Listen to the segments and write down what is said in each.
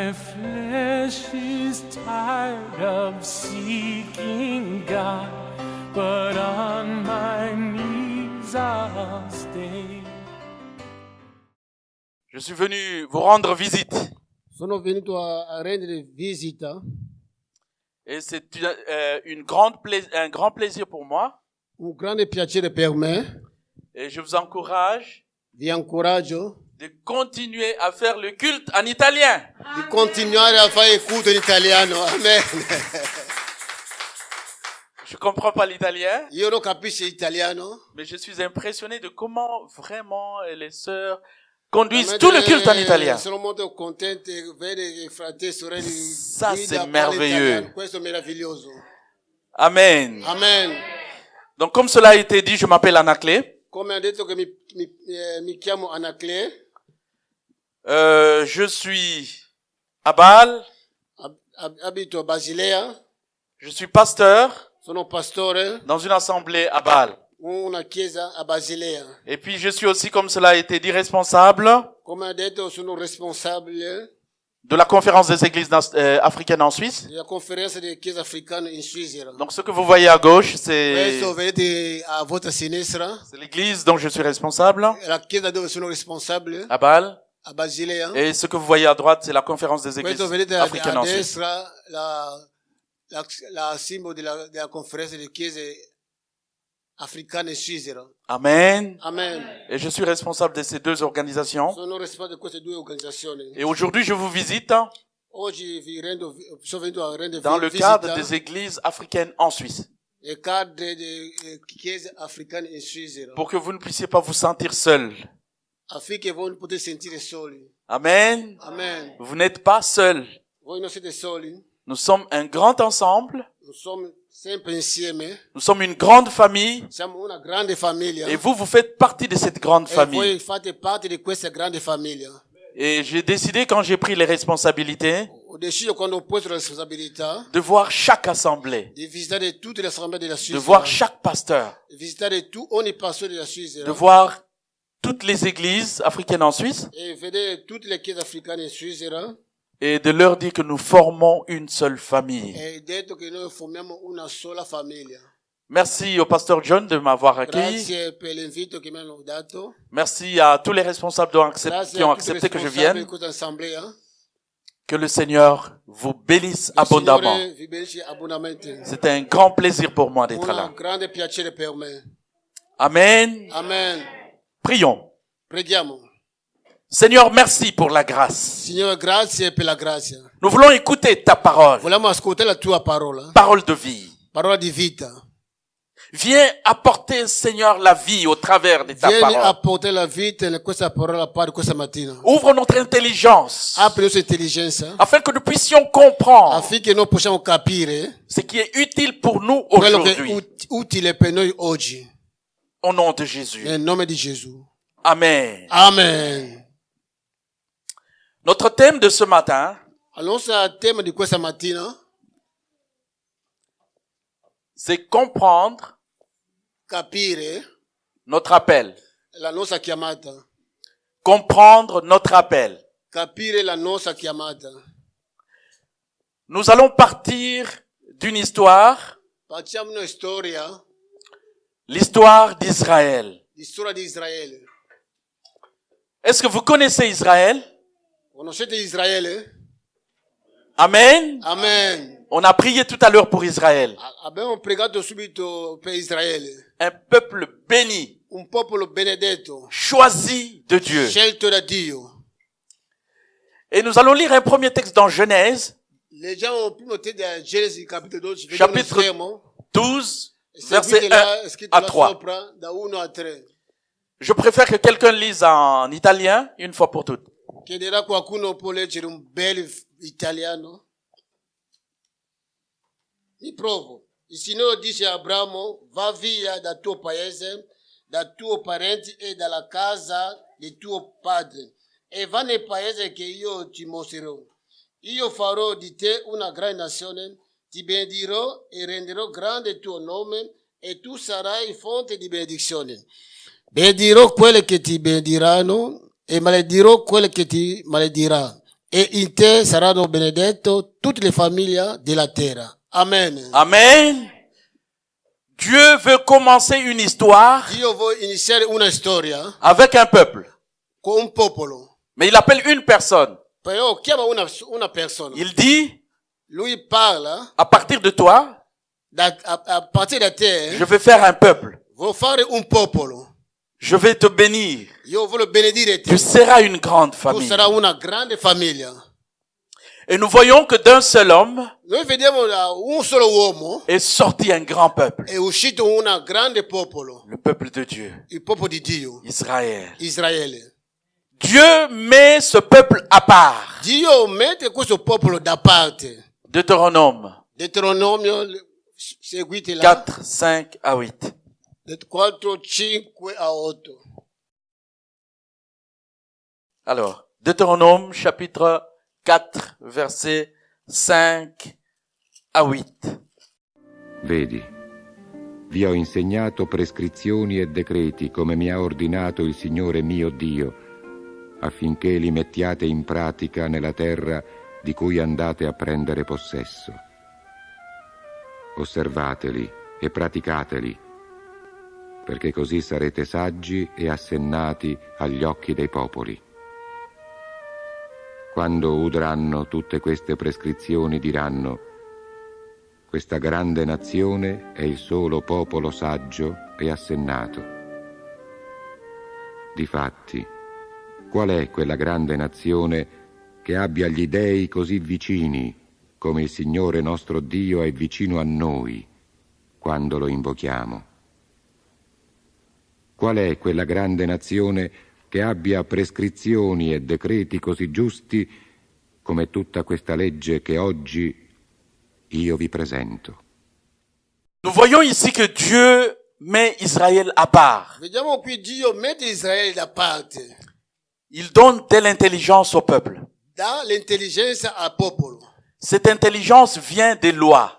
My flesh is tired of seeking God, but on my knees I'll stay. Je suis venu vous rendre visite. Sono venuto a rendere visita. Et c'est un grand plaisir pour moi. Un grande piacere per me. Et je vous encourage Vi incoraggio de continuer à faire le culte en italien. di continuare a fare il culto in italiano. Amen. Je comprends pas l'italien, Io non capisco l'italiano. mais je suis impressionné de comment vraiment les sœurs conduisent tout le culte en italien. Sono molto contento di vedere i fratelli e sorelle Ça, guida c'est parla merveilleux. italiano. Questo è meraviglioso. Amen. Amen. Donc comme cela a été dit, je m'appelle Anaclé. Come ha detto che mi chiamo Anaclé. Je suis à Bâle. Abito a Basilea. Je suis pasteur Sono pastore. dans une assemblée à Bâle. Una chiesa a Basilea. Et puis je suis aussi, comme cela a été dit, responsable Come ha detto, sono responsabile de la conférence des églises africaines en Suisse. della conferenza delle chiese africane in Svizzera. Donc ce que vous voyez à gauche, c'est Questo vedete a vostra sinistra, l'église dont je suis responsable la chiesa dove sono responsabile, à Bâle. a Basilea. Et ce que vous voyez à droite, c'est la conférence des églises Questo vedete africaines a en Suisse. destra la simbolo della conferenza delle chiese africane in Svizzera. Amen. Amen. Et je suis responsable de ces deux organisations. Sono responsabile di queste due organizzazioni. Et aujourd'hui, je vous visite Oggi sono venuto a rendere dans le visita cadre des églises africaines en Suisse, nel cadre delle chiese africane in Svizzera, pour que vous ne puissiez pas vous sentir seul. affinché voi non potete sentire soli. Amen. Amen. Vous n'êtes pas seul. Voi non siete soli. Nous sommes un grand ensemble. Nous sommes sempre insieme. Nous sommes une grande famille. Siamo una grande famiglia. Et vous faites partie de cette grande E famille. voi fate parte di questa grande famiglia. Et j'ai décidé, quand j'ai pris les responsabilités, Ho deciso, quando ho preso la responsabilità, de voir chaque assemblée, di visitare tutte le assemblee della de Svizzera, voir chaque pasteur, di visitare ogni pastore della Svizzera, de voir toutes les églises africaines en Suisse e vedere tutte le chiese africane in Svizzera, et de leur dire que nous formons une seule famille. e detto che noi formiamo una sola famiglia. Merci au pasteur John de m'avoir accueilli. Grazie per l'invito che mi hanno dato. Merci à tous les responsables Grazie qui ont a tutti i accepté que je responsabili vienne. di questa assemblea. Que le Seigneur vous bénisse Il abondamment. Signore vi benedica abbondantemente. C'est un grand plaisir pour moi d'être Un là. grande piacere per me. Amen. Amen. Prions. Preghiamo. Seigneur, merci pour la grâce. Signore, grazie per la grazia. Nous voulons écouter ta parole. Vogliamo ascoltare la tua parola, Parole de vie. parola di vita. Viens apporter, Seigneur, la vie au travers de ta Vieni a parole. portare la vita in questa parola parte questa mattina. Ouvre notre intelligence Apri la nostra intelligenza afin que nous puissions comprendre affinché noi possiamo capire ce qui est utile pour nous quello che è aujourd'hui. utile per noi oggi. Au nom de Jésus. Nel nome di Gesù. Amen. Amen. Notre thème de ce matin, Il nostro tema di questa mattina c'est comprendre capire notre appel. la nostra chiamata. Comprendre notre appel. Capire la nostra chiamata. Nous allons partir d'une histoire, Facciamo una storia, l'histoire d'Israël. di storia di Israele. Est-ce que vous connaissez Israël? Conoscete Israele? Amen. Amen. On a prié tout à l'heure pour Israël. Abbiamo pregato subito per Israele. Un peuple béni, Un popolo benedetto, choisi de Dieu. scelto da Dio. Et nous allons lire un premier texte dans Genèse, Leggiamo il primo testo di Genesi, capitolo 12, vediamo uno chapitre schermo. 12, Seguite verset là, 1 è scritto à là 3. sopra, da 1 a 3. Je préfère que quelqu'un lise en italien une fois pour toutes. Chiederà qualcuno può leggere un bel italiano? Mi provo. Il Signore dice a Abramo, va via dal tuo paese, dai tuoi parenti e dalla casa di tuo padre, e va nel paese che io ti mostrerò. Io farò di te una grande nazione, ti benedirò e renderò grande il tuo nome, e tu sarai fonte di benedizione. Benedirò quelli che ti benediranno, e maledirò quelli che ti maledirà, e in te saranno benedette tutte le famiglie della terra. Amen. Amen. Dieu veut commencer une histoire Dio vuole iniziare una storia avec un peuple. con un popolo. Mais il appelle une personne. Però chiama una persona. Il dit, Lui parla à partir de toi, a partire da te. je vais faire un peuple. Vuoi fare un popolo. Je vais te bénir. Io voglio benedire te. Tu seras une grande Tu famille. sarai una grande famiglia. Et nous voyons que d'un seul homme Noi vediamo da un solo uomo est sorti un grand peuple. è uscito un grande popolo. Le peuple de Dieu. Il popolo di Dio. Israël. Israele. Dieu met ce peuple à part. Dio mette questo popolo da parte. Deutéronome Deuteronomio, seguite là. 4, 5 à 8. 4, 5 a 8. Alors, Deutéronome chapitre 4, versets 5 à 8. Vedi, vi ho insegnato prescrizioni e decreti come mi ha ordinato il Signore mio Dio, affinché li mettiate in pratica nella terra di cui andate a prendere possesso. Osservateli e praticateli, perché così sarete saggi e assennati agli occhi dei popoli. Quando udranno tutte queste prescrizioni diranno: questa grande nazione è il solo popolo saggio e assennato. Difatti, qual è quella grande nazione che abbia gli dèi così vicini come il Signore nostro Dio è vicino a noi quando lo invochiamo? Qual è quella grande nazione che abbia prescrizioni e decreti così giusti come tutta questa legge che oggi io vi presento? Nous voyons ici que Dieu met Israël à part. Vediamo qui Dio mette Israele da parte. Il donne de l'intelligence au peuple. Dà l'intelligenza al popolo. Cette intelligence vient des lois.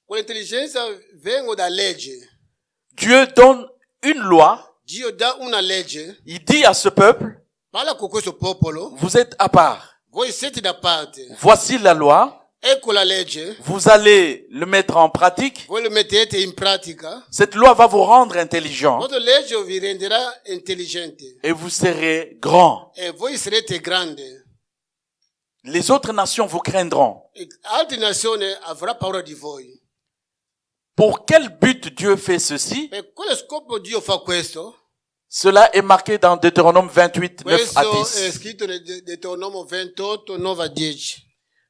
Quell'intelligenza viene da legge. Dieu donne une loi. Dio dà una legge. Il dit à ce peuple, Parla con questo popolo. vous êtes à part. Voi siete da parte. Voici la loi. Ecco la legge. Vous allez le mettre en pratique. Voi lo mettete in pratica. Cette loi va vous rendre intelligent. Votre legge vi renderà intelligente. Et vous serez grand. E voi sarete grandi. Les autres nations vous craindront. E altre nazioni avrà paura di voi. Pour quel but Dieu fait ceci? Per quale scopo Dio fa questo? Cela est marqué dans Deutéronome 28, 9 à Questo è 10. scritto nel Deuteronomio 28, 9 a 10.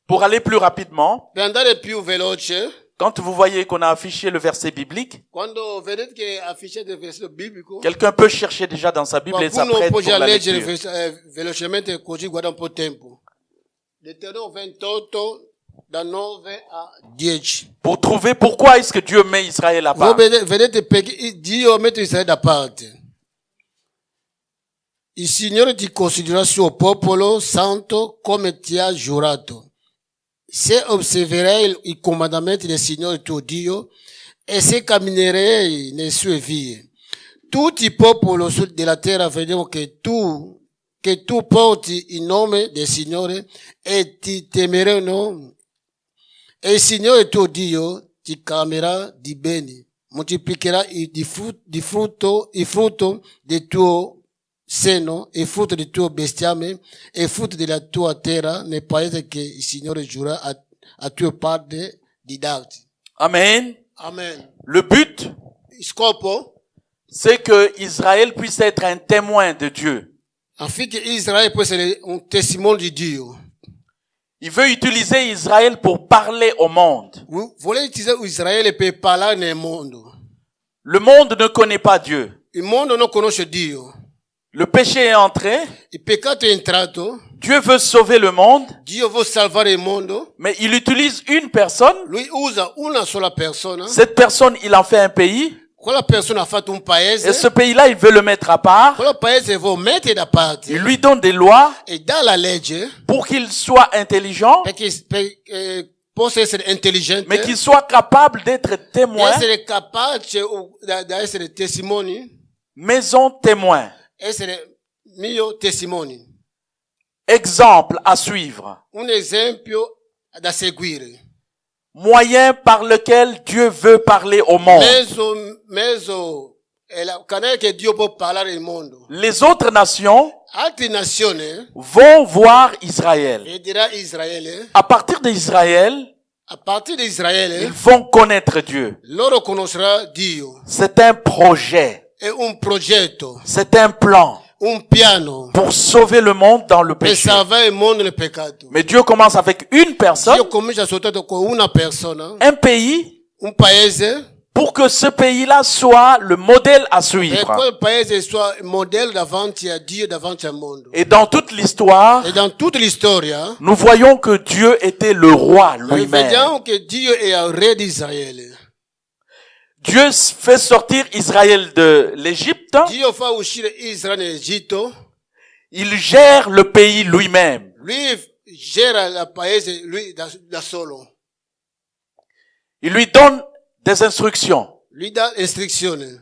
Pour aller plus rapidement, Per andare più veloce, quand vous voyez qu'on a affiché le verset biblique, quando vedete che affichete il versetto biblico, quelqu'un peut chercher déjà dans sa Bible et qualcuno s'apprête può pour già la leggere lecture. velocemente così guarda un po' tempo. Deuteronomio 28, da 9 a 10. Pour trouver pourquoi est-ce que Dieu met Israël à part. Voi vedete perché Dio mette Israele da parte. Il Signore ti considererà suo popolo santo come ti ha giurato. Se osserverai i comandamenti del Signore tuo Dio e se camminerai nelle sue vie, tutti i popoli della terra vedranno che tu porti il nome del Signore e ti temeranno. E il Signore tuo Dio ti calmerà di bene, moltiplicherà il frutto del tuo seno, il frutto del tuo bestiame e il frutto della tua terra nel paese che il Signore giura a tuo padre di darti. Amen. Amen. Le but, Il scopo c'est que Israël puisse être un témoin de Dieu. affinché Israele possa essere un testimone di Dio. Il veut utiliser Israël pour parler au monde. Vuole utilizzare Israele per parlare nel mondo. Le monde ne connaît pas Dieu. Il mondo non conosce Dio. Le péché est entré. Il peccato è entrato. Dieu veut sauver le monde, Dio vuole salvare il mondo. mais il utilise une personne. Lui usa una sola persona. Cette personne, il en fait un pays. Quella persona ha fatto un paese. Et ce pays-là, il veut le mettre à part. Quello paese vuole mettere da parte. Il lui donne des lois E dà la legge pour qu'il soit intelligent, possa essere intelligente. mais qu'il soit capable d'être témoin, Essere capace da essere testimoni. maison témoin. Essere mio testimoni. exemple à suivre, un esempio da seguire. moyen par lequel Dieu veut parler au monde. Mezzo è il canale che Dio può parlare al mondo. Les autres nations Altre nazioni vont voir Israël. vedrà Israele. À partir d'Israël, A partir di Israele, ils vont connaître Dieu. loro conoscerà Dio. C'est un projet, È un progetto, c'est un plan un piano pour sauver le monde dans le per péché. salvare il mondo dal peccato. Mais Dieu commence avec une personne, Dio comincia soltanto con una persona, un pays, un paese, pour que ce pays-là soit le modèle à e suivre. quel paese sia il modello davanti a Dio, davanti al mondo. Et dans toute l'histoire, E dans tutta la storia, nous voyons que Dieu était le roi lui-même. vediamo che Dio è il re di Israele. Dieu fait sortir Israël de l'Égypte. Dio fa uscire Israele dall'Egitto. Il gère le pays lui-même. Lui gera il paese lui da solo. Il lui donne des instructions. Lui dà istruzioni.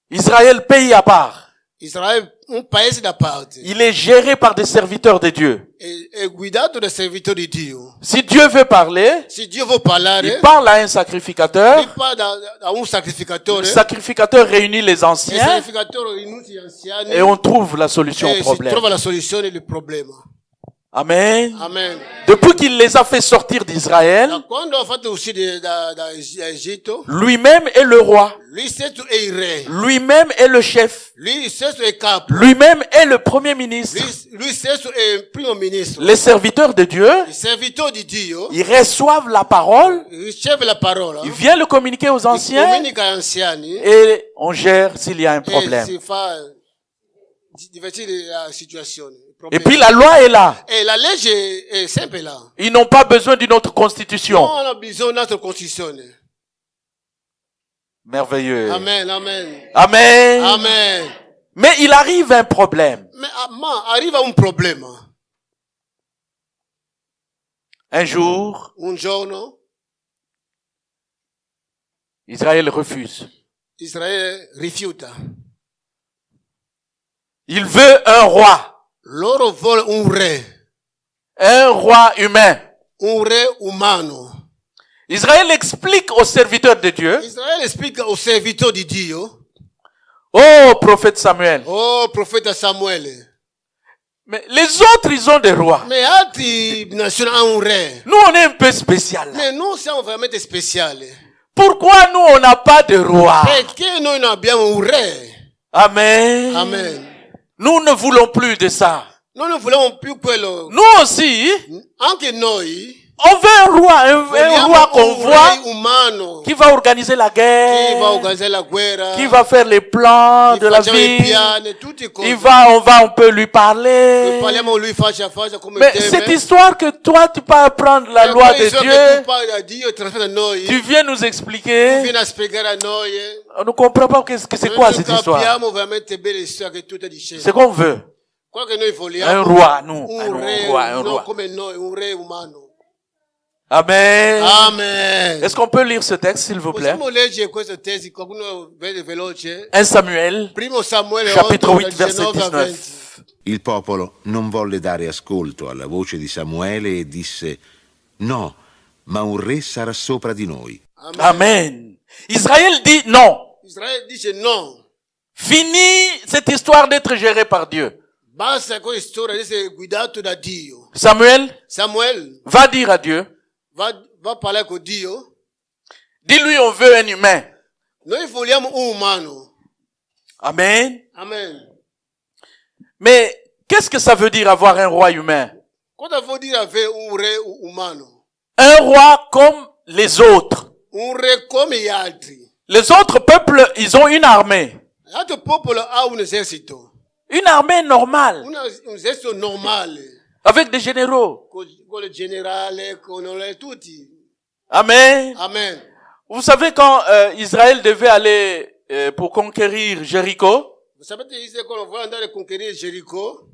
Israël, pays à part. Israele un paese da parte. Il est géré par des serviteurs de Dieu. È guidato da servitori di Dio. Si Dieu veut parler, Se Dio vuole parlare, il parle à un sacrificateur. lui parla da un Le sacrificatore. sacrificateur réunit les Il anciens sacrificatore rinuncia agli anziani et on trouve la solution au e si problème. trova la soluzione del problema. Amen. Amen. Depuis qu'il les a fait sortir d'Israël, Da quando ha fatto uscire da Egitto, lui-même est le roi. lui stesso è il re. Lui-même est le chef. Lui stesso è il capo. Lui-même est le premier ministre. Lui stesso è il primo ministro. Les serviteurs de Dieu, Il servitore di Dio ils reçoivent la parole, riceve la parola, ils viennent le communiquer aux anciens comunica agli anziani et on gère s'il y a un e problème. si fa divertire la situazione. il Et problema. puis la loi est là. E la legge è sempre là. Ils n'ont pas besoin d'une autre constitution. Non ha bisogno di un'altra Costituzione. Merveilleux. Amen, amen. Amen. Amen. Mais il arrive un problème. Ma arriva un problema. Un jour, Un giorno Israël refuse. Israele rifiuta. Il veut un roi. Loro vuole un re Humain. un re umano. Israël explique aux serviteurs de Dieu, Israele spiega al servitore di Dio, oh prophète Samuel, oh profeta Samuele, mais les autres ils ont des rois. ma altre nazioni hanno un re. Nous on est un peu spécial. Ma noi siamo veramente speciali. Pourquoi nous on n'a pas de roi? Perché noi non abbiamo un re? Amen. Amen. Nous ne voulons plus de ça. Noi non vogliamo più quello. Nous aussi, Anche noi on veut un roi, un roi qu'on un voit re umano qui va organiser la che va a guerre, organizzare la guerra, qui va faire les plans che de la facciamo i vie. piani, tutte le cose. On peut lui parler. Parliamo lui faccia a faccia come Mais teme. cette histoire que toi tu peux apprendre la E loi poi de so che Dieu, tu parli a Dio e trasmette a noi. tu viens nous Tu expliquer. vieni a spiegare a noi. On ne comprend pas que c'est quoi cette histoire. Capiamo veramente bene l'histoire che tu stai dicendo. C'est qu'on veut. Quello che noi vogliamo. Un roi, nous. Un re, Un no, roi. come noi, un re umano. Amen. Amen. Est-ce qu'on peut lire ce texte, s'il vous plaît? Possiamo leggere questo testo, qualcuno vede veloce? 1 Samuel, Primo Samuele chapitre 8, 8, verset 19 a 20. 19. Il popolo non volle dare ascolto alla voce di Samuele e disse: no, ma un re sarà sopra di noi. Amen. Israël dit non. Israele dice no. Fini cette histoire d'être géré par Dieu. Basta con storia di essere guidato da Dio. Samuel, Samuele va dire à Dieu. va parlare con Dio. Dis-lui, on veut un humain. Noi vogliamo un umano. Amen. Amen. Mais qu'est-ce que ça veut dire avoir un roi humain? Cosa vuol dire avere un re umano? Un roi comme les autres. Un re come gli altri. Les autres peuples, ils ont une armée. L'altro popolo ha un esercito. Une armée normale. Un esercito normale. Avec des généraux. Con il generale, con tutti. Amen. Amen. Vous savez quand Israël devait aller pour conquérir Jéricho, Sapete quando vuole andare a conquistare Gerico?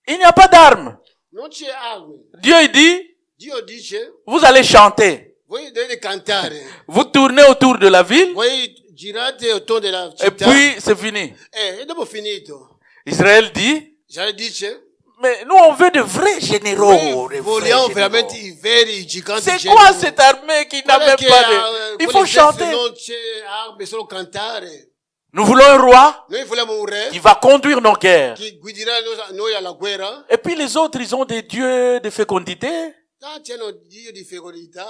il n'y a pas d'armes. Non c'è armi. Dieu il dit, Dio dice, vous allez chanter. voi dovete cantare. Vous tournez autour de la ville Voi girate attorno della et città. puis c'est fini. E dopo finito. Israël dit, Israele dice, Mais nous, on veut de vrais généraux. Noi de vrais vogliamo généraux. veramente i veri giganti C'est generali. quoi cette armée qui n'a Guarda même che, pas de... Il faut quell'esercito chanter. non c'è armi, solo cantare. Nous voulons un roi Noi vogliamo un re qui va conduire nos guerres. che guiderà noi alla guerra. Et puis les autres, ils ont des dieux de fécondité. Tanti hanno Dio di fecondità.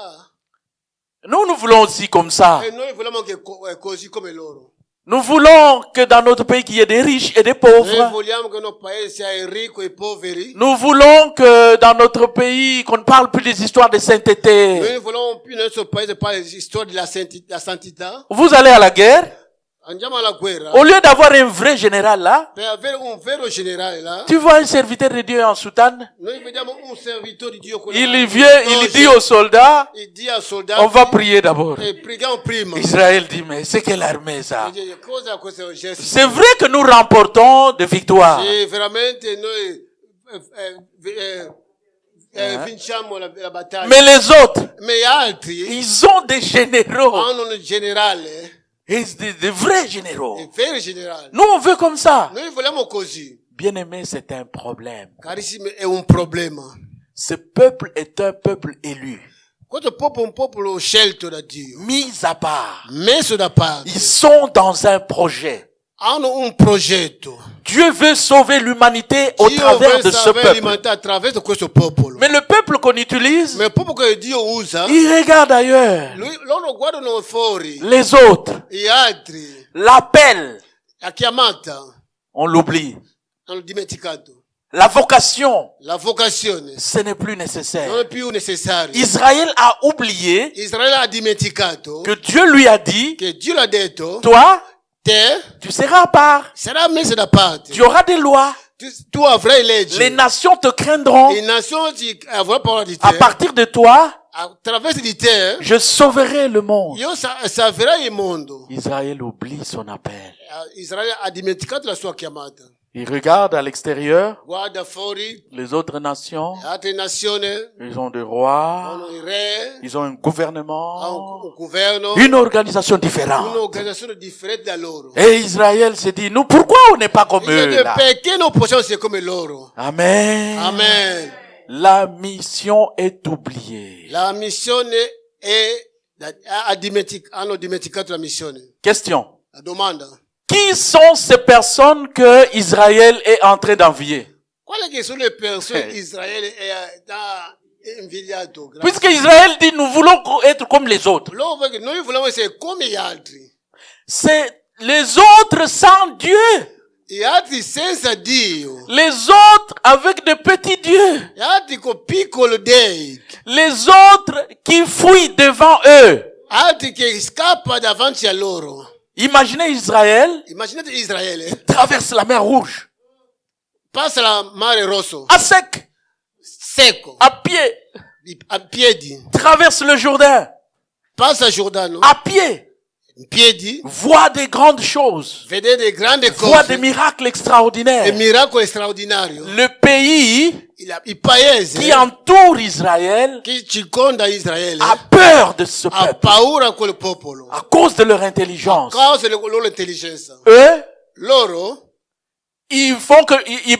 Nous voulons aussi comme ça. E noi vogliamo che così come loro. Nous voulons que dans notre pays, qu'il y ait des riches et des Noi pauvres. vogliamo che il nostro paese sia ricco e poveri. Nous voulons que dans notre pays, qu'on ne parle plus des histoires de sainteté. Noi vogliamo più nel nostro paese parlare di storia della santità. Vous allez à la guerre, Andiamo alla guerra. au lieu d'avoir un vrai général là, Per avere un vero generale là, tu vois un serviteur de Dieu en soutane, noi vediamo un servitore di Dio. il vient, il dit aux soldats, Il dit ai soldati, on va prier d'abord. e preghiamo prima. Israël dit, mais c'est quelle armée ça? E dice, cosa questo gesto? C'est vrai que nous remportons des victoires. Sì, veramente noi vinciamo la battaglia. Mais les autres, Ma gli altri ils ont des généraux. hanno un generale, Et des vrais généraux. un vero generale. Nous, on veut comme ça. Noi vogliamo così. Bien-aimé, c'est un problème. Carissimi, è un problema. Ce peuple est un peuple élu, Questo popolo è un popolo scelto da Dio, mis à part. messo da parte. Ils sont dans un projet. Hanno un progetto. Dieu veut sauver l'humanité au Dio travers vuole de ce salvare peuple. l'umanità attraverso questo popolo. Mais le peuple qu'on utilise, Ma il popolo che Dio usa, il regarde ailleurs. loro guardano fuori. Les autres, Gli altri, l'appel, la chiamata, on l'oublie. hanno dimenticato. La vocation, La vocazione ce n'est plus non nécessaire. è più necessaria. Israël a oublié Israele ha dimenticato que Dieu lui a dit, che Dio l'ha detto, toi, te tu seras à part. sarà messo da parte. Tu auras des lois. Tu avrai leggi. Les nations te craindront. Le nazioni avranno paura di À te. partir de toi, Attraverso di te, je sauverai le monde. io salverai il mondo. Israël oublie son appel. Israele ha dimenticato la sua chiamata. Il regarde à l'extérieur, Guarda fuori, les autres nations, le altre nazioni ils ont des rois, hanno il re, ils ont un hanno gouvernement, un governo, une organisation différente. un'organizzazione differente da loro. Et Israël se dit, nous, pourquoi on n'est pas comme eux Dice, là? perché non possiamo essere come loro? Amen. Amen. La mission est oubliée. La missione hanno dimenticato la missione. Question. La domanda. Qui sont ces personnes que Israël est en train d'envier? Quali che sono le persone che Israele ha invidiato? Puisque Israël dit, nous voulons être comme les autres. Loro perché noi vogliamo essere come gli altri. C'est les autres sans Dieu. Gli altri senza Dio. Les autres avec de petits dieux. Gli altri con piccoli dei. Les autres qui fuient devant eux. Altri che scappano davanti a loro. Imaginez Israël Immaginate Israele. traverse la mer Rouge. Passa la mare rosso. À sec. Secco. À pied. A piedi. Traverse le Jourdain. Passa Giordano. À pied. In piedi. Voit des grandes choses. Vede delle grandi Voit cose. des miracles Dei extraordinaires. miracoli straordinari. Le pays Il paese qui entoure Israël che circonda Israele a peur de ce ha peuple paura a quel popolo. à cause de leur intelligence. A causa della loro intelligenza. Eux, Loro ils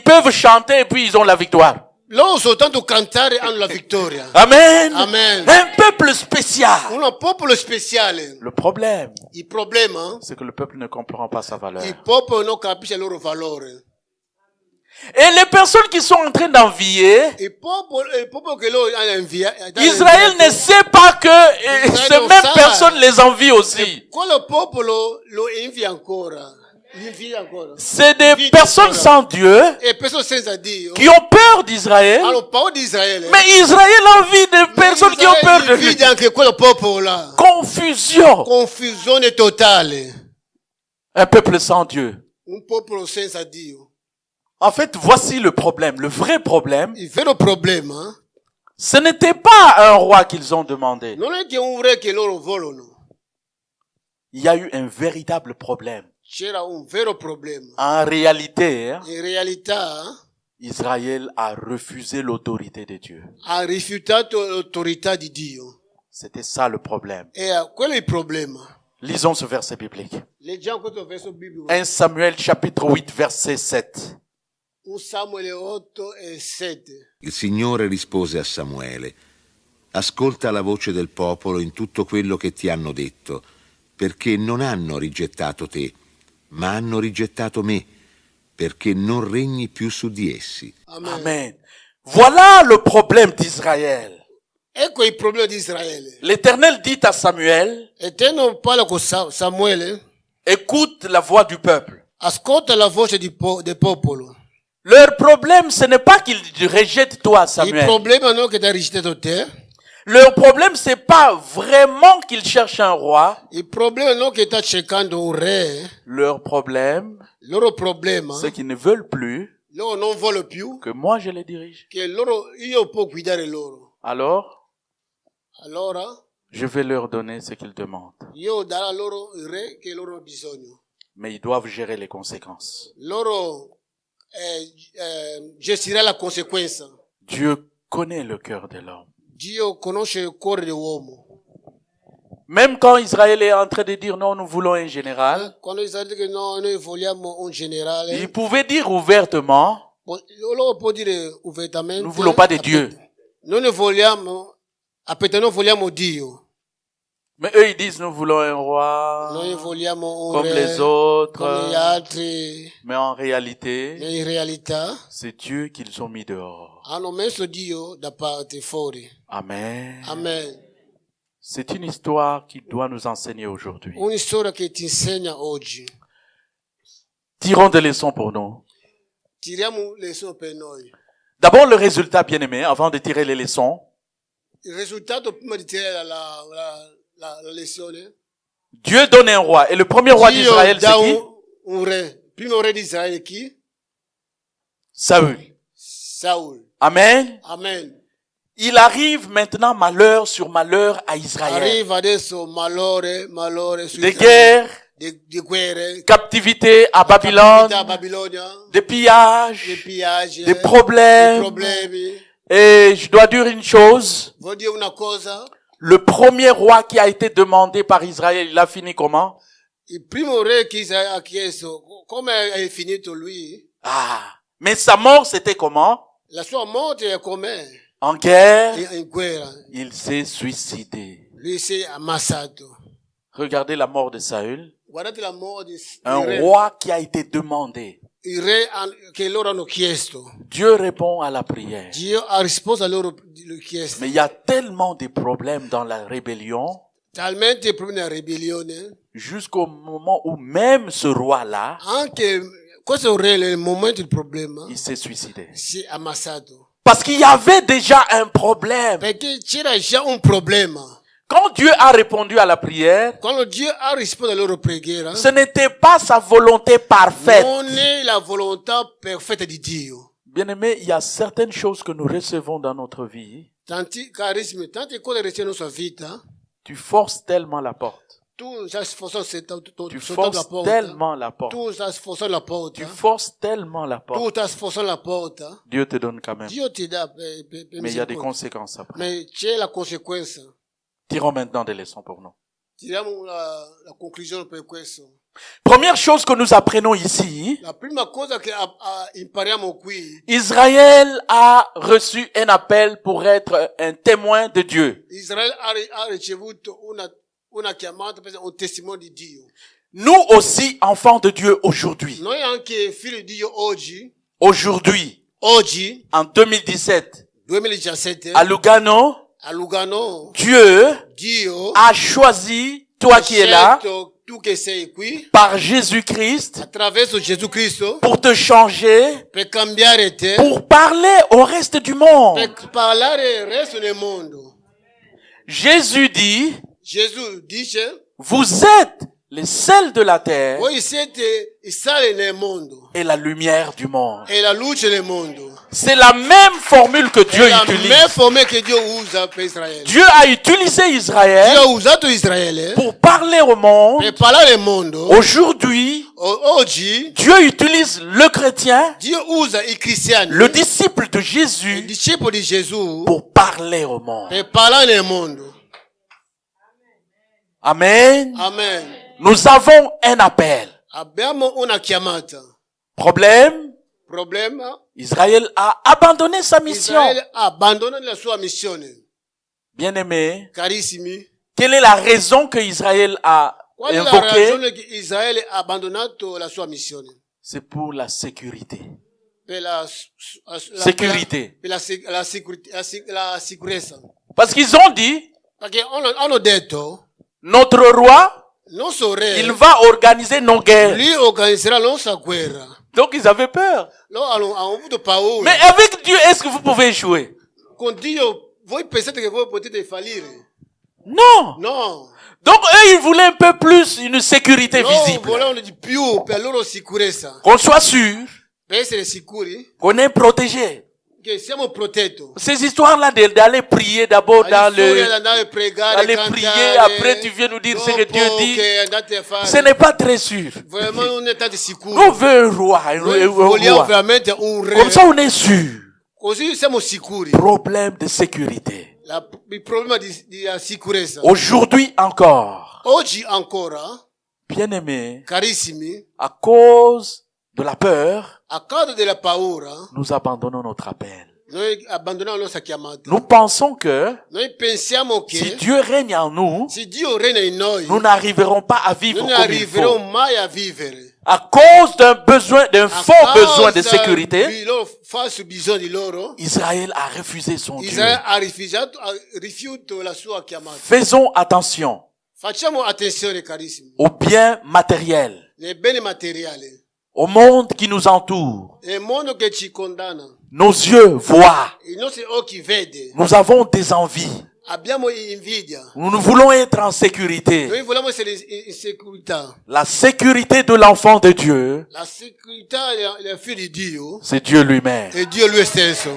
peuvent chanter et puis ils ont la victoire. Loro soltanto cantare hanno la vittoria. Amen. Amen. Un peuple spécial. Un popolo speciale. Le problème, Il problema, c'est que le peuple ne comprend pas sa valeur. il popolo non capisce il loro valore. Et les personnes qui sont en train d'envier, Il popolo che loro hanno inviato. Israël ne sait pas que ces mêmes personnes les envient aussi. Quello popolo lo invia ancora. C'est des personnes sans Dieu E persone senza Dio qui ont peur d'Israël, hanno paura di Israele. mais Israël envie des personnes qui ont peur de lui. Vede anche quello popolo là. Confusion. Confusione totale. Un peuple sans Dieu. Un popolo senza Dio. En fait, voici le problème. Le vrai problème, Il vero problema ce n'était pas un roi qu'ils ont demandé. non è che un re che loro vogliono. Il y a eu un véritable problème. C'era un vero problema. En réalité, In realtà Israël a refusé l'autorité de Dieu. ha rifiutato l'autorità di Dio. C'était ça le problème. E quello è il problema. Lisons ce verset biblique. Leggiamo questo verso biblico. 1 Samuel chapitre 8 verset 7. 1 Samuele 8:7. Il Signore rispose a Samuele: ascolta la voce del popolo in tutto quello che ti hanno detto, perché non hanno rigettato te, ma hanno rigettato me, perché non regni più su di essi. Amen. Amen. Voilà le problème d'Israël. Ecco il problema di Israele. L'Éternel dit à Samuel, Eterno parla con Samuele, écoute la voix du peuple. ascolta la voce del popolo. Leur problème, ce n'est pas qu'ils rejettent toi, Il Samuel. problema non è che ti ha rigettato te. Leur problème, c'est pas vraiment qu'ils cherchent un roi. Il problema non è che sta cercando un re. Leur problème, Il loro problema, c'est qu'ils ne veulent plus loro non vogliono più que moi je les dirige. che io può guidare loro. Alors, Allora, je vais leur donner ce qu'ils demandent. io darò loro il re che loro hanno bisogno. Mais ils doivent gérer les conséquences. Loro gestirà la conseguenza. Dieu connaît le cœur de l'homme. Dio conosce il cuore dell'uomo. Même quand Israël est en train de dire non, nous voulons un général, Quando Israele dice che no, noi vogliamo un generale, il pouvait dire ouvertement, loro può dire apertamente, nous ne voulons pas de Dieu. Noi ne vogliamo, non vogliamo Dio. Mais eux, ils disent, nous voulons un roi Noi vogliamo un comme re, les come gli autres. altri. Mais en réalité, Ma in realtà c'est Dieu qu'ils ont mis dehors. hanno messo Dio da parte fuori. Amen. Amen. C'est une histoire qui doit nous enseigner aujourd'hui. Una storia che ti insegna oggi. Tirons des leçons pour nous. Tiriamo lezioni per noi. D'abord, le résultat, bien aimé, avant de tirer les leçons. Il risultato prima di tirare la lezione. Dieu donne un roi. Et le premier roi Dio d'Israël, dà c'est qui? un re. Il primo re di Israele chi? Saül. Saul. Amen. Amen. Il arrive maintenant malheur sur malheur à Israël. Arriva adesso malore su Des Israele. guerres, Di guerre. captivité à Babylone, Da Babilonia. des Di pillages, pillaggi. des Di problèmes. problemi. Et je dois dire une chose. Voglio dire una cosa. Le premier roi qui a été demandé par Israël, il a fini comment? Il primo re che Israele ha chiesto, come è finito lui? Ah. Mais sa mort, c'était comment? La sua morte è com'è? En guerre, In guerra. il s'est suicidé. Lui si è ammazzato. Regardez la mort de Saül. Guardate la morte Un del re. roi qui a été demandé. Il re che loro hanno chiesto. Dieu répond à la prière. Dio ha risposto a loro richieste. Mais il y a tellement de problèmes dans la rébellion Talmente problemi di ribellione. jusqu'au moment où même ce roi-là, Anche questo re, nel momento del problema, il s'est suicidé. si è ammazzato. Parce qu'il y avait déjà un problème. Perché c'era già un problema. Quand Dieu a répondu à la prière, Quando Dio ha risposto alla loro preghiera, ce n'était pas sa volonté parfaite. non è la volontà perfetta di Dio. Bien-aimé, il y a certaines choses que nous recevons dans notre vie. Tanti carismi, tante cose ricevono nella sua vita. Tu forces tellement la porte. Tu stai sforzando Tu soltanto la forces porta. tellement la porte. Tu stai sforzando la Tu porta. forces tellement la Tu porte. stai sforzando la porta. Dieu te donne quand même. Dio ti dà per Mais il y a des misericordia. conséquences après. Ma c'è la conseguenza. Tirons maintenant des leçons pour nous. Tiriamo la conclusione per questo. Première chose que nous apprenons ici, La prima cosa che impariamo qui, Israël a reçu un appel pour être un témoin de Dieu. Israele ha ricevuto una chiamata per essere un testimone di Dio. Nous aussi, enfants de Dieu aujourd'hui, Noi anche figli di Dio oggi, aujourd'hui, en 2017, 2017, à Lugano, a Lugano, Dieu Dio a choisi, toi qui es là, scelto tu che sei qui, par Jésus-Christ, attraverso Gesù Cristo, pour te changer, per cambiare te, pour parler au reste du monde. per parlare il resto del mondo. Jésus dit, Gesù dice, vous êtes les sels de la terre voi siete il sale nel mondo et la lumière du monde. e la luce del mondo. C'est la même formule que Dieu È la utilise. même formule che Dio usa per Israele. Dieu a utilisé Israël Dio ha usato Israele pour parler au monde. per parlare al mondo. Aujourd'hui, Oggi Dieu utilise le chrétien, Dio usa i cristiani, le disciple de i Jésus, discepoli di Gesù, pour parler au monde. per parlare nel mondo. Amen. Amen. Nous avons un appel. Abbiamo una chiamata. Problème, Problème. Israël a abandonné sa mission. Israël ha abbandonato la sua missione. Bien-aimé, Carissimi. quelle est la raison que Israël a Qual è la invoquée? ragione che Israele ha abbandonato la sua missione? C'est pour la sécurité. Per la Sécurité. per la sicurezza. Parce qu'ils ont dit, Perché hanno detto, notre roi, nostro re, il va organiser nos guerres. lui organizzerà la nostra guerra. Donc ils avaient peur. Loro hanno avuto paura. Mais avec Dieu, est-ce que vous pouvez échouer? Con Dio, voi pensate che voi potete fallire? Non. No. Donc eux, ils voulaient un peu plus une sécurité Loro visible. volevano di più per la loro sicurezza. Qu'on soit sûr, Per essere sicuri qu'on est protégé. che siamo protetti. Ces histoires-là d'aller prier d'abord dans le... Andare a pregare, Aller cantare, prier, après tu viens nous dire ce que Dieu dopo dit. che andate a fare. Ce n'est pas très sûr. Vraiment non è tanto sicuro. Nous voulons un roi, un Noi vogliamo roi. veramente un re. Comme ça, on est sûr. Così siamo sicuri. Problème de sécurité. Il problema di sicurezza. Aujourd'hui encore, Oggi ancora, bien-aimés, carissimi, à cause de la peur, a causa della paura, nous abandonnons notre appel. noi abbandoniamo la nostra chiamata. Nous pensons que Noi pensiamo che si Dieu règne en nous, se Dio regna in noi, nous n'arriverons pas à vivre non comme il arriveremo faut. mai a vivere. À cause d'un besoin, d'un A faux besoin de causa sécurité, di loro falso bisogno di loro, Israël a refusé son Dieu. Israele ha rifiutato la sua chiamata. Faisons attention Facciamo attenzione, carissimi, aux biens matériels, nei beni materiali. au monde qui nous entoure. Nel mondo che ci condanna, Nos yeux voient. i nostri occhi vedono, Nous avons des envies. abbiamo invidia. Nous voulons être en sécurité. Noi vogliamo essere in sicurezza. La sécurité de l'enfant de Dieu, La sicurezza del figlio di Dio c'est Dieu lui-même. è Dio lui stesso.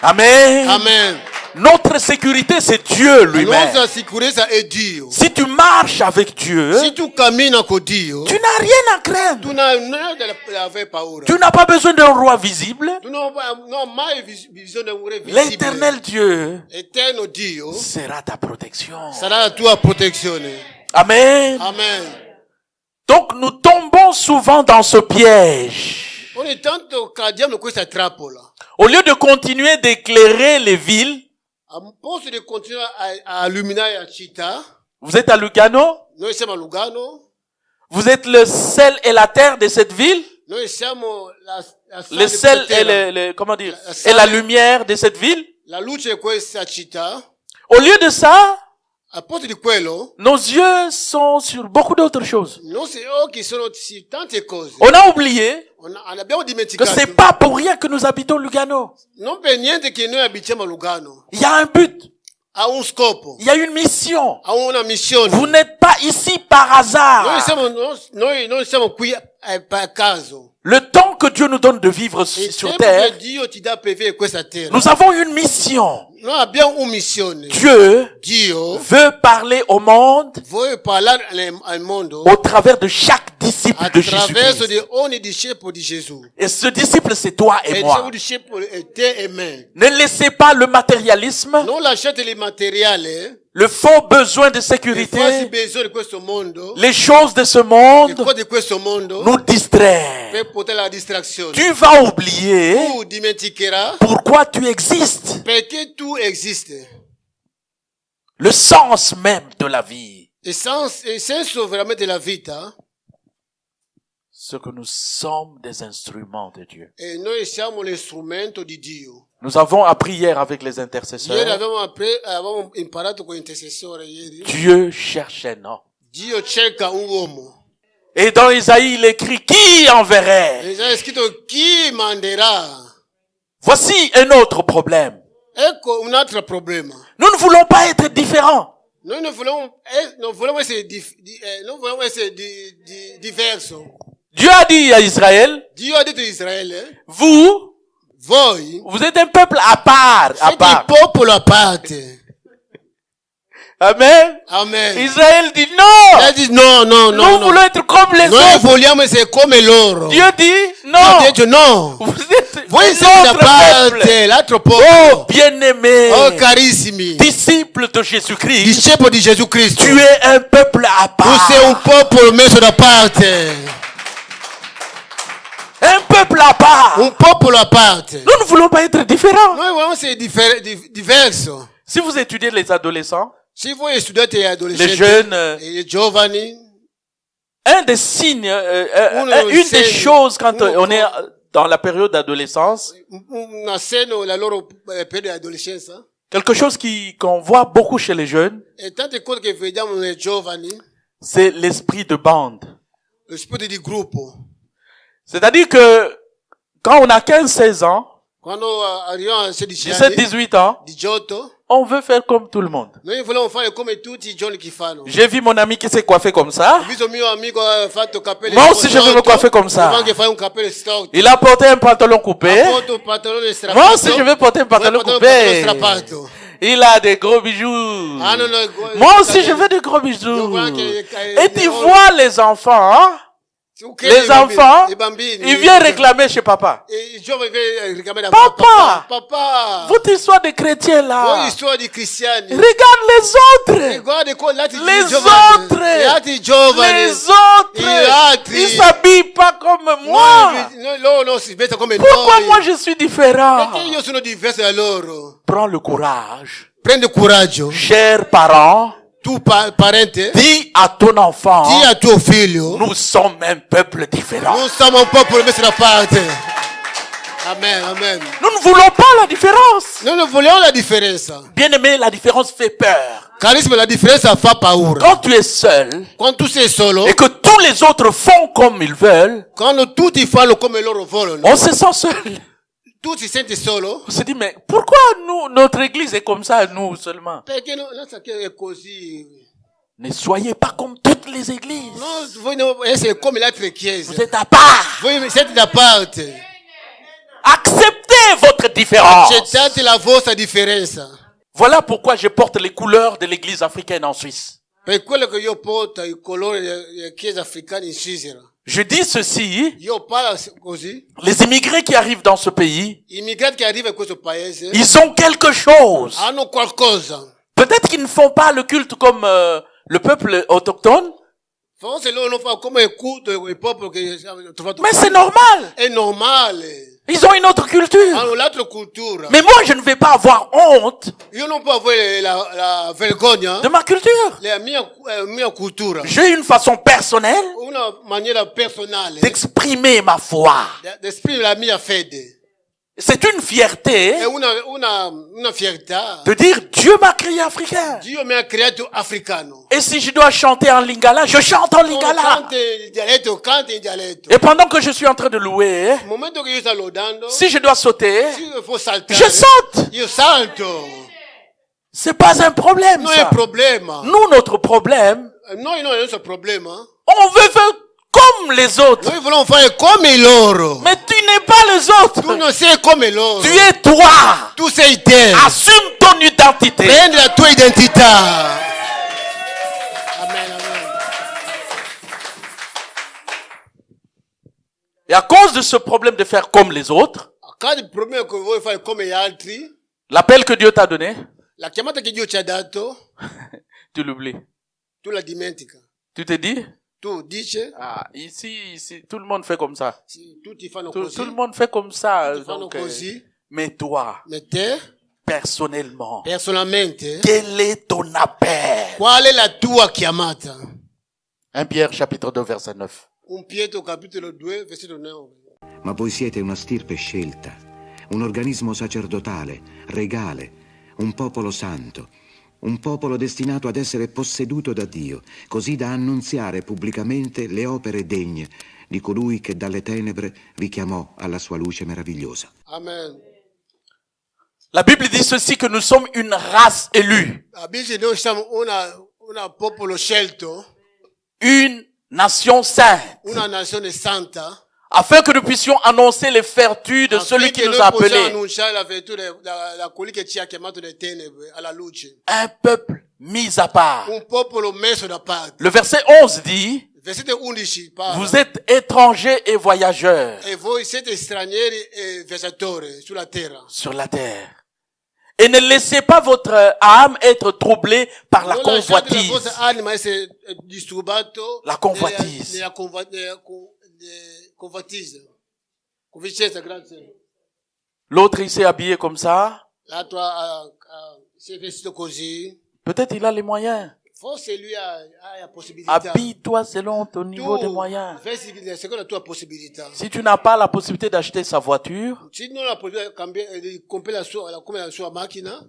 Amen. Amen. Notre sécurité, c'est Dieu La lui-même. nostra sicurezza è Dio. Si tu marches avec Dieu, Se tu cammini con Dio, tu n'as rien à craindre. tu non hai da avere paura. Tu n'as pas besoin d'un roi visible. Tu non hai mai bisogno di un re visibile. L'éternel Dieu Eterno Dio sera ta protection. sarà la tua protezione. Amen. Amen. Donc nous tombons souvent dans ce piège. Ogni tanto cadiamo in questa trappola. Au lieu de continuer d'éclairer les villes, A posto di continuare a illuminare la città, vous êtes à Lugano, noi siamo a Lugano, vous êtes le sel et la terre de cette ville, noi siamo la le sel et comment dire, La et la lumière de cette ville. la luce di questa città. Au lieu de ça, A posto di quello, nos yeux sont sur beaucoup d'autres choses. i nostri occhi sono su tante cose. On a oublié Abbiamo que dimenticato. c'est pas pour rien que nous habitons Lugano. Non per niente che noi abitiamo a Lugano. Il y a un but, Ha un scopo, il y a une mission. ha una missione. Vous n'êtes pas ici par hasard. Noi siamo qui per caso. Le temps que Dieu nous donne de vivre Il sur tempo terre, che Dio ti dà per vivere questa terra. nous avons une mission. Noi abbiamo una missione. Dieu Dio veut parler au monde vuole parlare al mondo au travers de chaque disciple de attraverso Jésus. di ogni discepolo di Gesù. Et ce disciple, c'est toi E et il moi. discepolo è te e me. Ne laissez pas le matérialisme, Non lasciate il materiale, le faux besoin de i falsi sécurité, bisogni di questo mondo, les choses de ce le monde cose di questo mondo, nous distraient. per portare la distrazione. Tu vas oublier Tu dimenticherai pourquoi tu existes, perché tu esisti. le sens même de la vie. Il senso veramente della vita, Ce que nous sommes des instruments de Dieu. e noi siamo lo strumento di Dio. Nous avons appris hier avec les Ieri intercesseurs. avevamo imparato con l'intercessore ieri. Dieu cherche un homme. Dio cerca un uomo. Et dans Isaïe, il écrit, qui enverrait? E c'è scritto chi manderà. Voici un autre problème. Ecco un altro problema. Nous ne voulons pas être différents. Noi non vogliamo essere diverso. Dieu a dit à Israël, Dio ha detto a Israele, vous, voi vous êtes un peuple à part, siete il popolo a parte. Amen. Amen. Israël dit non. Ha detto no, Nous voulons être comme les Noi autres. vogliamo essere come loro. Dieu dit Dio non. ha detto no. Vous êtes Voi un siete da autre peuple. parte, l'altro Oh, popolo. bien-aimé, Oh, carissimi, disciple de Jésus-Christ, discepoli di Gesù Cristo. tu es un peuple à Tu sei un part. popolo messo da parte. Un peuple à part. un popolo a parte. Nous ne voulons pas être différents. Noi vogliamo essere diverso. Si vous étudiez les adolescents, Se voi studiate gli les adolescenti jeunes, e i giovani, un des signes, une des choses quand on est dans la période d'adolescence, un accenno alla loro periodo di adolescenza, quelque chose qu'on voit beaucoup chez les jeunes, e tante cose che vediamo nei giovani, c'est l'esprit de bande. lo spirito di gruppo. C'est-à-dire que quand on a 15-16 ans, Quando arriviamo a 16 anni, 17-18 ans, 18, on veut faire comme tout le monde. noi vogliamo fare come tutti i giovani che fanno. J'ai vu mon ami qui s'est coiffé comme ça. Ho visto mio amico ha fatto capelli Moi aussi, je veux me coiffer comme ça. Devo anche fare un capello storto. Il a porté un pantalon coupé. Ha portato un pantalone strappato. Moi aussi, je vais porter un pantalon Vuoi coupé. portare un pantalone strappato. Il a des gros bijoux. Ah, non, Moi aussi, je veux des gros bijoux. Et tu vois vois les enfants, hein? Les enfants, i bambini, ils viennent réclamer chez papa. I giovani vengono richiamare da Papa! Papà! Votre histoire de chrétien Voi là. storia di cristiani. Regarde les autres. Guarda gli altri Les giovani. autres. Gli altri giovani. Les autres. Gli altri. Ils s'habillent pas comme moi. Loro non si mettono come Pourquoi noi. moi je suis différent? Perché io sono diverso da loro. Prends le courage. Prende coraggio. Chers parents, Tu parente, dis à ton enfant, di a tuo figlio. nous sommes un peuple différent. Non siamo un popolo messo da parte. Amen, amen. Nous ne voulons pas la différence. Noi non vogliamo la differenza. Bien aimé, la différence fait peur. Carissimo, la differenza fa paura. Quand tu es seul Quando tu sei solo, et que tous les autres font comme ils veulent, quando tutti fanno come loro vogliono, on se sent seul. tu ti senti solo? On se dit, mais pourquoi nous, notre église est comme ça, nous seulement? Perché non che è così. Ne soyez pas comme toutes les églises. No, voi non essere come le altre Vous chiese. êtes à part. Voi siete da parte. Acceptez votre différence. Accettate la vostra differenza. Voilà pourquoi je porte les couleurs de l'église africaine en Suisse. Per quello che io porto i colori delle chiese africane in Svizzera. Je dis ceci, Io parlo così. les immigrés qui arrivent dans ce pays, I migranti che arrivano in questo paese ils ont quelque chose. hanno qualcosa. Peut-être qu'ils ne font pas le culte comme le peuple autochtone, Forse loro non fanno come il culto il popolo che hanno trovato. mais c'est normal. È normale. Ils ont une autre culture. Hanno l'altra cultura. Mais moi, je ne vais pas avoir honte Io non posso avere la vergogna de ma culture. della mia cultura. J'ai une façon personnelle Una maniera personale d'exprimer ma foi. di esprimere la mia fede. C'est une fierté È una fiertà. de dire Dieu m'a créé africain. Dio mi ha creato africano. Et si je dois chanter en lingala, je chante en lingala. Canta in dialetto. Et pendant que je suis en train de louer, Nel momento che io sto lodando, si je dois sauter, se io devo saltare, je saute. io salto. C'est pas un problème, Non è ça. problema. Nous, notre problème, Noi non è il nostro problema. on veut faire comme les autres. Noi vogliamo fare come loro. Mais tu n'es pas les Tu autres. non sei come loro. Tu es toi. Tu sei te. Assume ton identité. Prendi la tua identità. Amen, amen. Et à cause de ce problème de faire comme les autres, A causa del problema che vuoi fare come gli altri, l'appel que Dieu t'a donné, la chiamata che Dio ci ha dato, tu l'oublies. tu la dimentichi. Tu te dis, Tu dici, ah, ici, tout le monde fait comme ça. sì, tutti fanno Tout, così, tout le monde fait comme ça. tutti fanno Donc, così, mais toi, ma te, personnellement, personalmente, quel est ton appel? qual è la tua chiamata? 1 Pierre chapitre 2 verset 9. 1 Pietro capitolo 2, versetto 9. Ma voi siete una stirpe scelta, un organismo sacerdotale, regale, un popolo santo, un popolo destinato ad essere posseduto da Dio, così da annunziare pubblicamente le opere degne di colui che dalle tenebre vi chiamò alla sua luce meravigliosa. Amen. La Bible dit ceci, que nous sommes une race élue, La Bibbia dice noi siamo una popolo scelto, une nation sainte, una nazione santa, afin que nous puissions annoncer les vertus de celui qui affinché nous a noi possiamo appelés. annunciare la virtù da colui che ci ha chiamato dalle tenebre alla luce. Un peuple mis à part. Un popolo messo da parte. Le verset 11 dit, Versetto 11 parla. vous êtes étrangers et voyageurs E voi siete stranieri e viaggiatori sulla terra. sur la terre. Et ne laissez pas votre âme être troublée par la Non lasciate la convoitise. vostra anima essere disturbato La convoitise. nella convoitise. Convicenza, grazie. L'autre, il s'est habillé comme ça. L'altro si è vestito così. Peut-être il a les moyens. Forse lui ha la possibilità. Habille-toi selon ton niveau de moyens. Vesti secondo la tua possibilità. Si tu n'as pas la possibilité d'acheter sa voiture, Si non la possibilità di comprare come la sua macchina,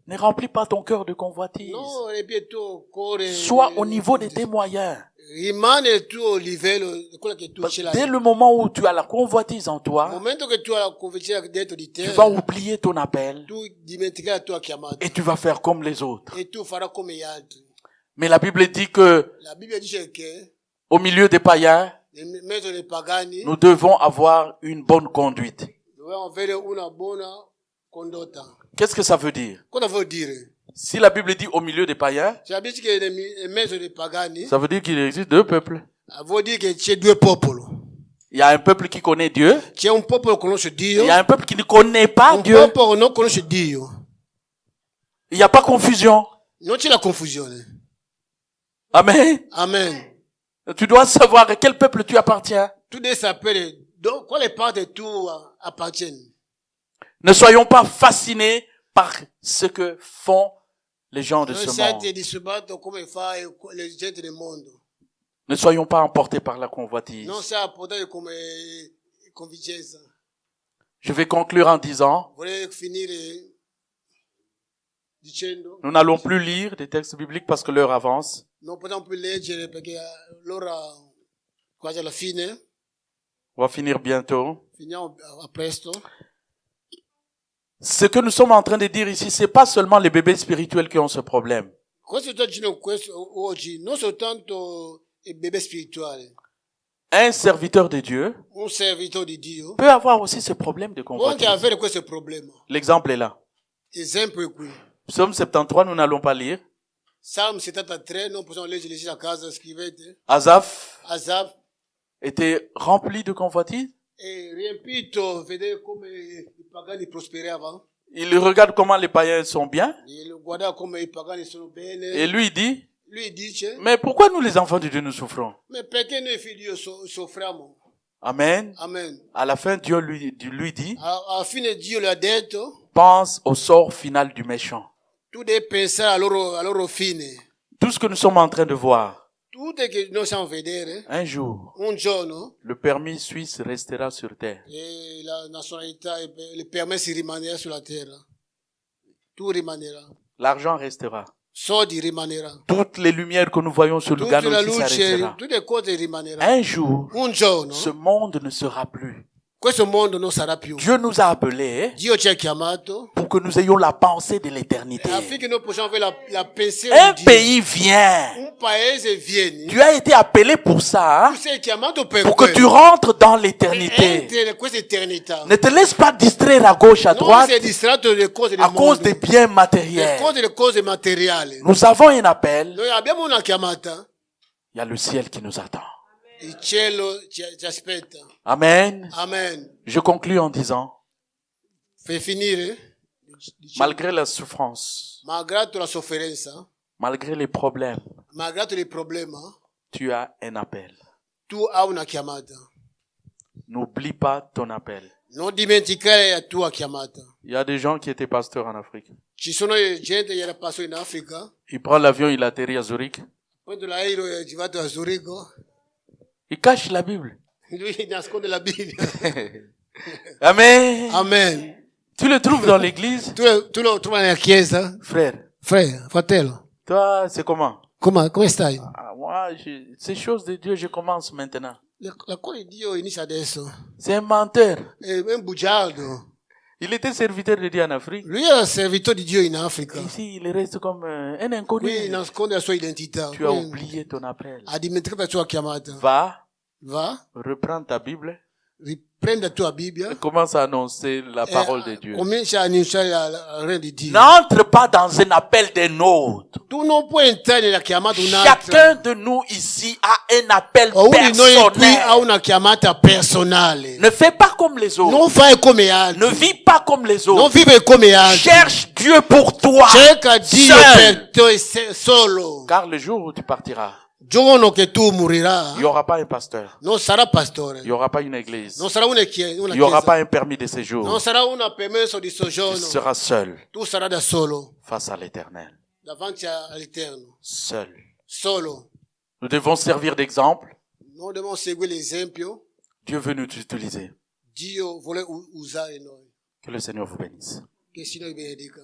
ne remplis pas ton cœur de convoitise. no, riempie il tuo cuore. Sois au niveau de tes moyens. Rimane il tuo livello, quello che tu ce l'hai. Dès le moment où tu as la convoitise en Nel toi, momento che tu hai la convinzione dentro di te, tu vas oublier ton appel tu dimenticherai la tua chiamata et tu vas faire comme les autres. e tu farai come gli altri. Mais la Bible dit que La Bibbia dice che au milieu des païens, nel mezzo dei pagani nous devons avoir une bonne conduite. dobbiamo avere una buona condotta. Qu'est-ce que ça veut dire? Cosa vuol dire? Si la Bible dit au milieu des païens, Se la Bibbia dice che nel mezzo dei pagani, ça veut dire qu'il existe deux peuples. vuol dire che c'è due popoli. Il y a un peuple qui connaît Dieu, C'è un popolo che conosce Dio, il y a un peuple qui ne connaît pas un Dieu. popolo che non conosce Dio. Il n'y a pas confusion. Non c'è la confusione. Amen. Amen. Tu dois savoir à quel peuple tu appartiens. Tu devi sapere quale parte tu appartieni. Ne soyons pas fascinés par ce que font les gens de Non ce siate monde. disturbato come fa le gente del mondo. Ne soyons pas emportés par la convoitise. Non siate portati come convincenza. Je vais conclure en disant, Vorrei finire dicendo, nous n'allons plus lire des textes bibliques parce que l'heure avance. non possiamo più leggere perché l'ora quasi alla fine, On va finir bientôt. finiamo a presto. Ce que nous sommes en train de dire ici, c'est pas seulement les bébés spirituels qui ont ce problème. Questo sto dicendo oggi, non soltanto il bebè spirituale, Un serviteur de Dieu un servitore di Dio peut avoir aussi ce problème de può anche convoitise. avere questo problema. L'exemple est là. Esempio è qui. Psaume 73, nous n'allons pas lire. Salmo 73, non possiamo leggere ici a casa, scrivete. Asaph Asaf était rempli de convoitise. è riempito, vedere come i pagani prosperavano. Il regarde comment les païens sont bien. Guardava come i pagani sono bene. Et lui dit, Lui dice, mais pourquoi nous les enfants de Dieu nous souffrons? ma perché noi figli di Dio soffriamo? Amen. Amen. À la fin, Dieu lui dit, Alla fine Dio le ha detto, pense au sort final du méchant. tu devi pensare a loro fine. Tout ce que nous sommes en train de voir, Tutto che noi stiamo a vedere, un jour, un giorno, le permis suisse restera sur terre. e la nazionalità, le permessi rimanerà sulla terra. Tu rimanerà. L'argent restera. Soldi rimanerà. Toutes les lumières que nous voyons sur le Tutta la Lugano ici luce, s'arrêtera. tutte le cose rimaneranno. Un jour, Un giorno, ce monde ne sera plus. questo mondo non sarà più. Dieu nous a appelés Dio ci ha chiamato pour que nous ayons la pensée de l'éternité. affinché noi possiamo avere la pensiero Un di Dio. pays vient. Un paese vieni. Tu as été appelé pour ça, Tu sei chiamato per pour que tu quello. rentres dans l'éternité. Entri in questa eternità. Ne te laisse pas distraire à gauche, à Non droite, sei distratto dalle cose del à cause mondo, des biens per matériels. cose delle cose materiali. Nous avons un appel. Noi abbiamo una chiamata. Il y a le ciel qui nous attend. Il cielo ci aspetta. Amen. Amen. Je conclus en disant, Per finire, malgré la souffrance, malgrado la sofferenza, malgré les problèmes, malgrado il problema, tu as un appel. tu hai una chiamata. N'oublie pas ton appel. Non dimenticare la tua chiamata. Il y a des gens qui étaient pasteurs en Afrique. Ci sono gente che era passato in Africa, Il prend l'avion, il atterrit à Zurich. prende l'aereo e è arrivato a Zurigo, Il cache la Bible. lui nasconde la Bibbia. Amen. Amen. Tu le trouves dans l'église, Tu lo trovi nella chiesa? frère. Fratello, Toi, c'est comment? come stai? Ah, moi, ces choses de Dieu, je commence maintenant. La cosa di Dio inizia adesso. C'est un menteur. È un bugiardo. Il était serviteur de Dieu en Afrique. Lui era servitore di Dio in Africa. Ici, il reste comme un inconnu. Qui nasconde la sua identità. Tu as oublié ton appel. Ha dimenticato la sua chiamata. Va, Va, reprends ta Bible riprendi la tua Bibbia. et commence à annoncer la parole de Dieu. Comincia a annunciare la re di Dio. N'entre pas dans un appel d'un autre. Tu non puoi entrare nella chiamata di un altro. Chacun de nous ici a un appel Ognuno di noi qui ha personnel. una chiamata personale. Ne fais pas comme les autres. Non fai come altri. Ne vis pas comme les Non autres. vive come altri. Cherche Dieu pour toi. Cerca Dio Seul. per te solo. Car le jour où tu partiras, giorno che tu morirai, il n'y aura pas un pasteur, non sarà pastore, il n'y aura pas une église, non sarà una il chiesa, n'y aura pas un permis de non séjour. sarà una permesso di Tu soggiorno, seras seul tu sarai da solo, face à l'Éternel. davanti all'Eterno, Seul. solo. Nous devons servir d'exemple. Noi dobbiamo seguire l'esempio. Dieu veut nous utiliser. Dio vuole usare noi. Que le Seigneur vous bénisse. Che il Signore benedica.